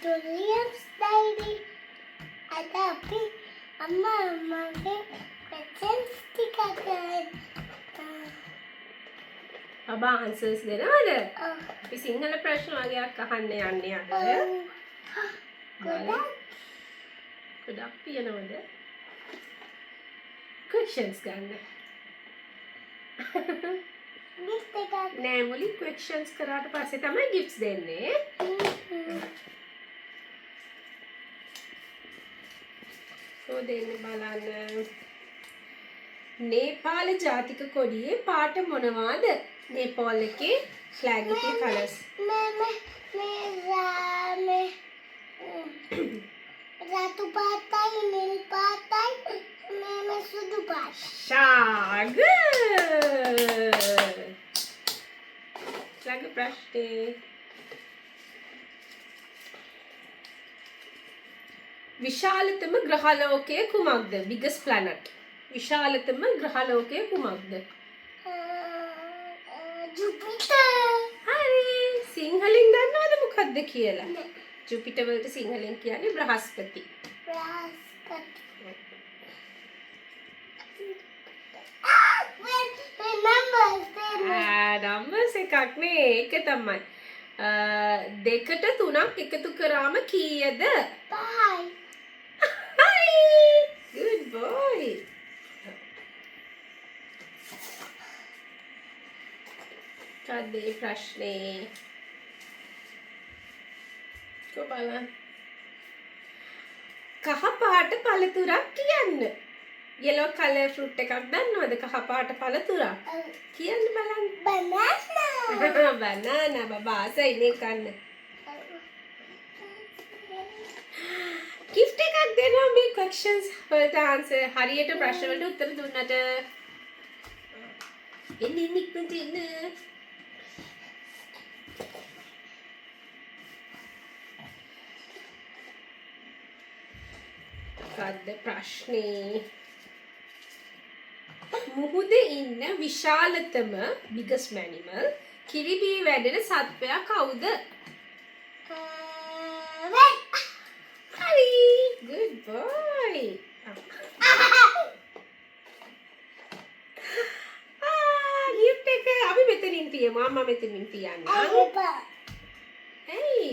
Julian's diary. Ada api amma mage questions tika බබා answers දෙනවද? අපි සිංහල ප්‍රශ්න වගේක් අහන්න යන්නේ අද. ගොඩක් තියෙනවද? questions ගන්න. නෑ මුලින් questions කරාට පස්සේ තමයි gifts දෙන්නේ. දෙන්න බලන්න. නේපාල ජාතික කොඩියේ පාට මොනවාද? නේපාල් එකේ ෆ්ලැග් එකේ කලර්ස්. රතු පාටයි නිල් පාටයි සුදු පාටයි. ශාග. ෆ්ලැග් ප්‍රශ්නේ. විශාලතම ග්‍රහලෝකය කුමක්ද? biggest planet. විශාලතම ග්‍රහලෝකය කුමක්ද? ජුපිටර්. හරි. සිංහලෙන් දන්නවද මොකක්ද කියලා? ජුපිටර් වලට සිංහලෙන් කියන්නේ බ්‍රහස්පති. නම්බර්ස් එකක් නේ. ඒක තමයි. දෙකට තුනක් එකතු කරාම කීයද? 5. Good boy. කද්දේ ප්‍රශ්නේ. කොබලන්. කහ පාට පළතුරක් කියන්න. yellow color fruit එකක් දන්නවද? කහ පාට පළතුරක්. කියන්න බලන්න. banana. banana බබා ආසයිනේ කන්න. gift එකක් දෙනවා මේ questions වලට answer හරියට ප්‍රශ්න වලට උත්තර දුන්නට. එන්න ඉක්මනට එන්න. කද්ද ප්‍රශ්නේ. මුහුදේ ඉන්න විශාලතම biggest animal කිරිබී වැඩෙන සත්වයා කවුද? හරි. Good boy. gift එක අපි මෙතනින් තියමු. අම්මා මෙතනින් තියන්න. hey.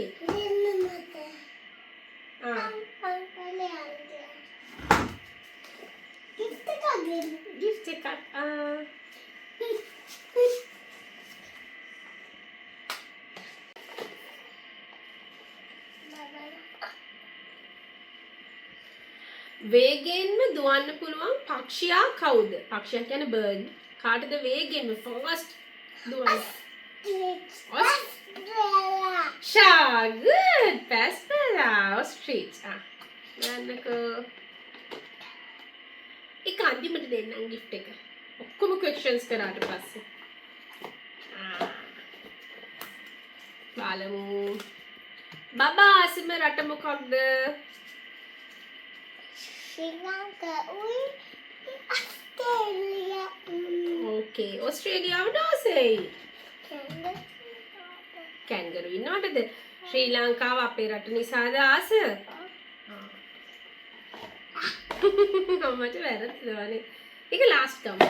gift එකක්. වේගෙන්ම දුවන්න පුළුවන් පක්ෂියා කවුද? පක්ෂියා කියන්නේ බර්ඩ්. කාටද වේගෙන්ම ෆාස්ට් දුවන්නේ? Australia. Good. Pastella. Ostrich. යන්නකෝ. ඒක අන්තිමට දෙන්නම් gift එක. ඔක්කොම questions කරාට පස්සේ. බලමු. බබා අසම රට මොකක්ද? Sri Lanka. Australia. Okay. ඔස්ට්‍රේලියාව ඩෝසෙයි. කැන්ගරු ඉන්නවටද? ශ්‍රී ලංකාව අපේ රට නිසාද ආස? අම්මට වැරදිනවනේ. ඒක ලාස්ට් ගමු.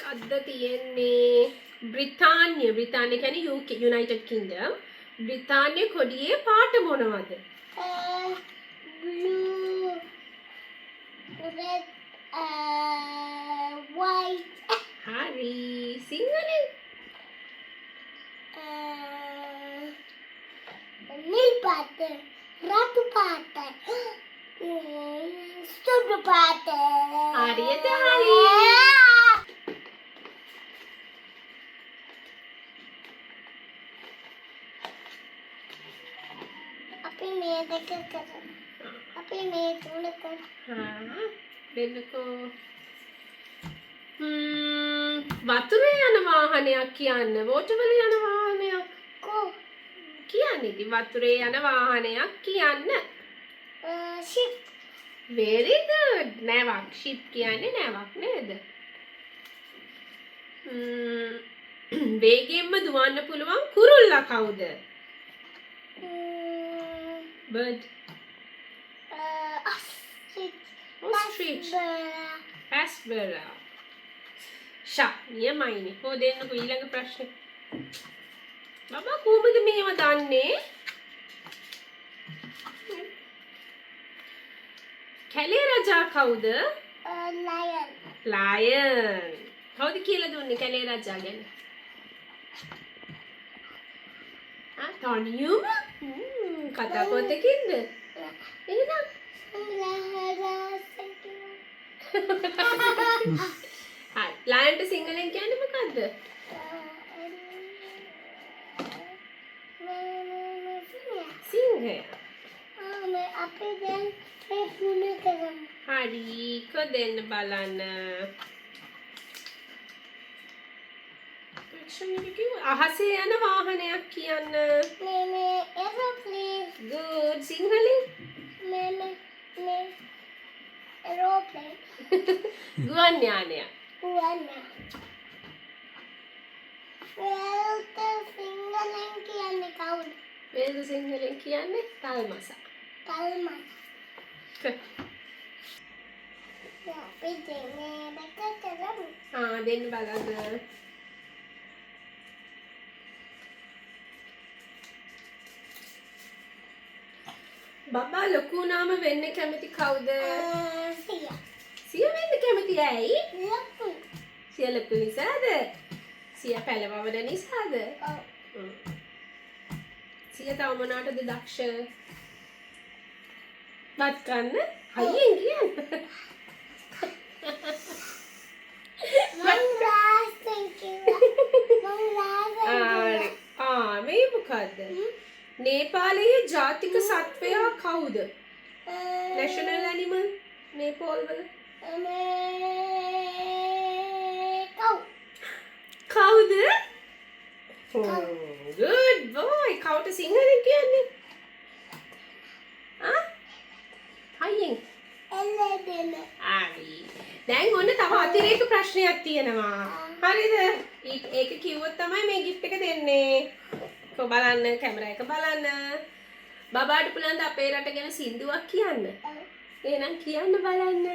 කද්ද තියෙන්නේ බ්‍රිතාන්‍ය කියන්නේ UK United Kingdom. බ්‍රිතාන්‍ය කොඩියේ පාට මොනවද? Blue, red, white. හරි. සිංහලෙන් නිල් පාට, රතු පාට, සුදු පාට. හරියට හරි. අපි මේ දෙක කරමු. අපි මේ තුන කරමු. දෙන්නකෝ. වතුරේ යන වාහනයක් කියන්න. වෝටවල යන වාහනයක්. කියන්නේ ඉතින් වතුරේ යන වාහනයක් කියන්න. ship. very good. නැවක්. ship කියන්නේ නැවක් නේද? වේගයෙන්ම දුවන්න පුළුවන් කුරුල්ලා කවුද? Bird. Ostrich. Passborough. ෂා නියමයිනේ. හො දෙන්නකෝ ඊළඟ ප්‍රශ්නේ. බබා කොහොමද මේව දන්නේ? කැලේ රජා කවුද? Lion. Lion. කවුද කියලා දුන්නේ කැලේ රජා ගැන? තනියම? කතා පොතකින්ද? එහෙනම් හරි. ලයන්ට සිංහලෙන් කියන්නේ මොකද්ද? සිංහයා. අපි දැන් මේ පුන කරමු. හරි. කොහෙන්ද බලන්න? අහසේ යන වාහනයක් කියන්න. මේ aeroplane. Good. සිංහලෙන්? මේ aeroplane. ගුවන් යානයක්. ගුවන්. වේල්ට සිංහලෙන් කියන්නේ කවුද? වේද සිංහලෙන් කියන්නේ තල්මසා. කල්මස්. අපි දෙන්නේ දෙක කරමු. දෙන්න බලන්න. බබා ලොකු වුණාම වෙන්න කැමති කවුද? සියා. සියා වෙන්න කැමති ඇයි? ලොකු. සියා ලොකු නිසාද? සියා පැලවවන නිසාද? ඔව්. සියා තව මොනකටද දක්ෂ? වත් ගන්න? අයියෙන් කියන්න. මං රාස්තෙන් කිව්වා. මේ මොකද්ද? නේපාලයේ ජාතික සත්වයා කවුද? National animal නේපාල් වල. කවුද? Good boy. කවුද සිංහලෙන් කියන්නේ? අයියෙන්. එළදෙන. හරි. දැන් ඔන්න තව අතිරේක ප්‍රශ්නයක් තියෙනවා. හරිද? ඒක කිව්වොත් තමයි මේ gift එක දෙන්නේ. කො බලන්න කැමරා එක බලන්න. බබාට පුළුවන් ද අපේ රට ගැන සින්දුවක් කියන්න? එහෙනම් කියන්න බලන්න.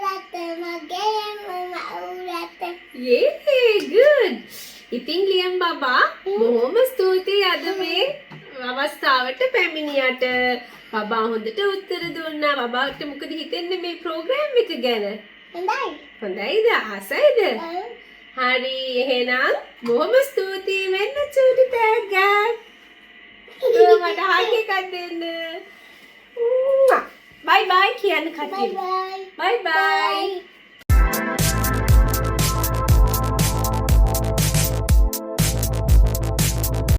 රට මගේම මවුරට. Yay, good. ඉතින් ලියන් බබා බොහොම ස්තුතියි අද මේ අවස්ථාවට පැමිණියට. බබා හොඳට උත්තර දුන්නා. බබාට මොකද හිතෙන්නේ මේ ප්‍රෝග්‍රෑම් එක ගැන? හොඳයි. හොඳයිද? ආසයිද? හරි එහෙනම් බොහොම ස්තුතියි වෙන්න චූටි තෑග්ගක්. මට හග් එකක් දෙන්න. බයි බයි කියන්න කට්ටිය. බයි බයි. බයි බයි.